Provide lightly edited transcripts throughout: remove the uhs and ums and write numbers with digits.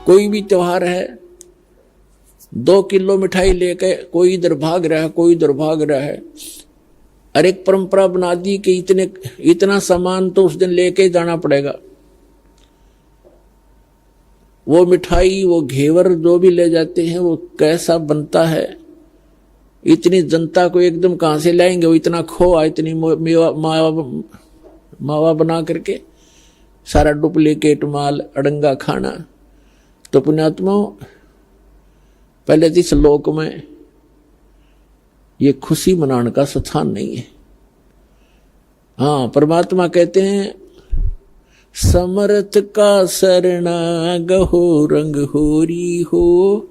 कोई भी त्योहार है, 2 किलो मिठाई लेके कोई इधर भाग रहा है, कोई इधर भाग रहा है। और एक परंपरा बना दी कि इतना सामान तो उस दिन लेके जाना पड़ेगा। वो मिठाई, वो घेवर जो भी ले जाते हैं वो कैसा बनता है, इतनी जनता को एकदम कहां से लाएंगे? वो इतना खोआ, इतनी मावा बना करके सारा डुप्लीकेट माल, अड़ंगा खाना। तो पुण्यात्माओं, पहले तो इस लोक में ये खुशी मनाने का स्थान नहीं है। हाँ, परमात्मा कहते हैं समर्थ का शरणा गहो रंग होरी हो,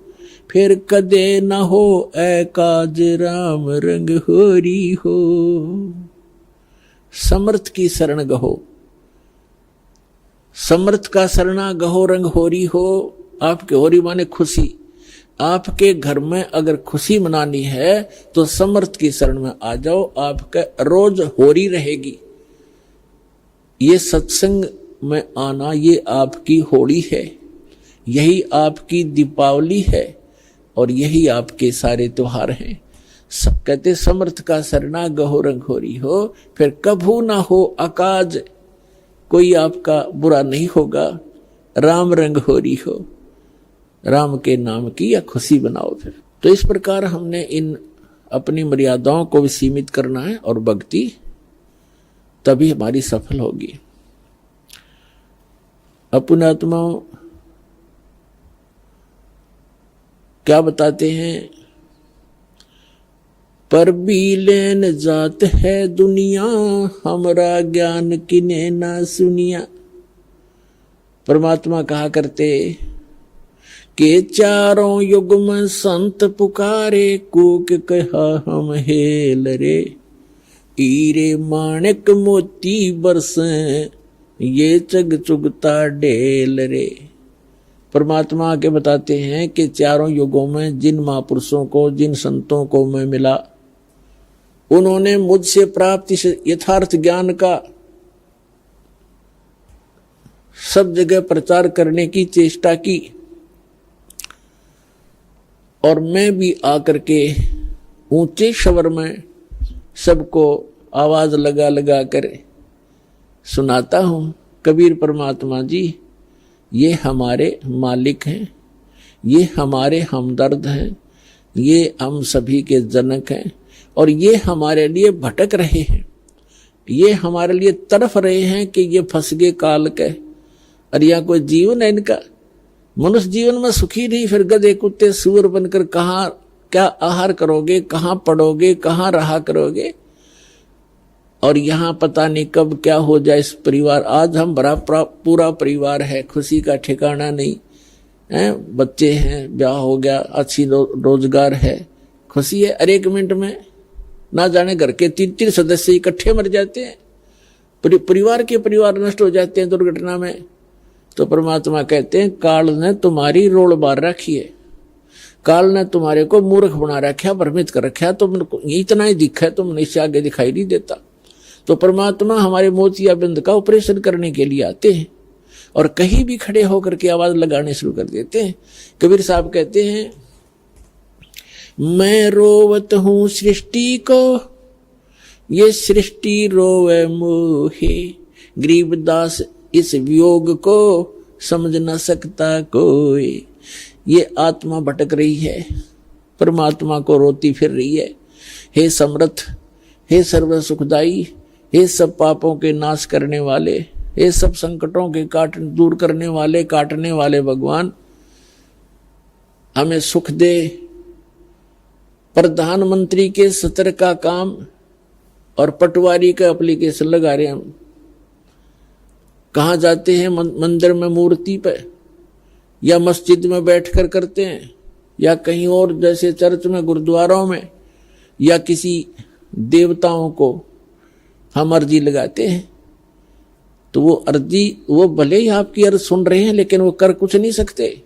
फिर कदे न हो एकाज राम रंग होरी हो। समर्थ की शरण गहो, समर्थ का शरणा गहो रंग होरी हो। आपके होरी माने खुशी। आपके घर में अगर खुशी मनानी है तो समर्थ की शरण में आ जाओ, आपका रोज होरी रहेगी। ये सत्संग में आना, ये आपकी होली है, यही आपकी दीपावली है और यही आपके सारे त्योहार हैं। सब कहते समर्थ का शरणा गहो रंग होरी हो, फिर कभू ना हो अकाज, कोई आपका बुरा नहीं होगा। राम रंग होरी हो, राम के नाम की या खुशी बनाओ। फिर तो इस प्रकार हमने इन अपनी मर्यादाओं को भी सीमित करना है और भक्ति तभी हमारी सफल होगी। पुण्यात्माओं क्या बताते हैं? पर भी लेन जात है दुनिया, हमरा ज्ञान किने ना सुनिया। परमात्मा कहा करते के चारों युग में संत पुकारे, कूक कहा हम हेल रे, हीरे माणिक मोती बरसें, ये चग चुगता ढेल रे। परमात्मा के बताते हैं कि चारों युगों में जिन महापुरुषों को, जिन संतों को मैं मिला, उन्होंने मुझसे प्राप्त इस यथार्थ ज्ञान का सब जगह प्रचार करने की चेष्टा की और मैं भी आकर के ऊंचे स्वर में सबको आवाज लगा लगा कर सुनाता हूं। कबीर परमात्मा जी ये हमारे मालिक हैं, ये हमारे हमदर्द हैं, ये हम सभी के जनक हैं और ये हमारे लिए भटक रहे हैं, ये हमारे लिए तड़फ रहे हैं कि ये फंस गए काल के। और यह कोई जीवन है इनका? मनुष्य जीवन में सुखी नहीं, फिर गधे कुत्ते सूअर बनकर कहाँ क्या आहार करोगे, कहाँ पढ़ोगे, कहाँ रहा करोगे? और यहाँ पता नहीं कब क्या हो जाए इस परिवार। आज हम बड़ा पूरा परिवार है, खुशी का ठिकाना नहीं है, बच्चे हैं, ब्याह हो गया, अच्छी रोजगार है, खुशी है। अरे 1 मिनट में ना जाने घर के 3-3 सदस्य इकट्ठे मर जाते हैं, परिवार के परिवार नष्ट हो जाते हैं दुर्घटना में। तो परमात्मा कहते हैं काल ने तुम्हारी रोल बार रखी है, काल ने तुम्हारे को मूर्ख बना रखा, भ्रमित कर रखा, तुम इतना ही दिखा है, तुम इससे आगे दिखाई नहीं देता। तो परमात्मा हमारे मोतियाबिंद का ऑपरेशन करने के लिए आते हैं और कहीं भी खड़े होकर के आवाज लगाने शुरू कर देते हैं। कबीर साहब कहते हैं मैं रोवत हूं सृष्टि को, ये सृष्टि रोवे मोहे, गरीबदास इस वियोग को समझ न सकता कोई। ये आत्मा भटक रही है, परमात्मा को रोती फिर रही है। हे समर्थ, हे सर्व सुखदाई, हे सब पापों के नाश करने वाले, हे सब संकटों के दूर करने वाले, काटने वाले भगवान, हमें सुख दे। प्रधानमंत्री के सत्र का काम और पटवारी का एप्लीकेशन लगा रहे हम। कहाँ जाते हैं? मंदिर में मूर्ति पे या मस्जिद में बैठकर करते हैं या कहीं और जैसे चर्च में, गुरुद्वारों में, या किसी देवताओं को हम अर्जी लगाते हैं। तो वो अर्जी, वो भले ही आपकी अर्ज सुन रहे हैं लेकिन वो कर कुछ नहीं सकते।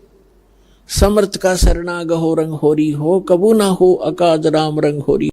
समर्थ का शरणा गहो रंग होरी हो, कबू ना हो अकाज राम रंग होरी।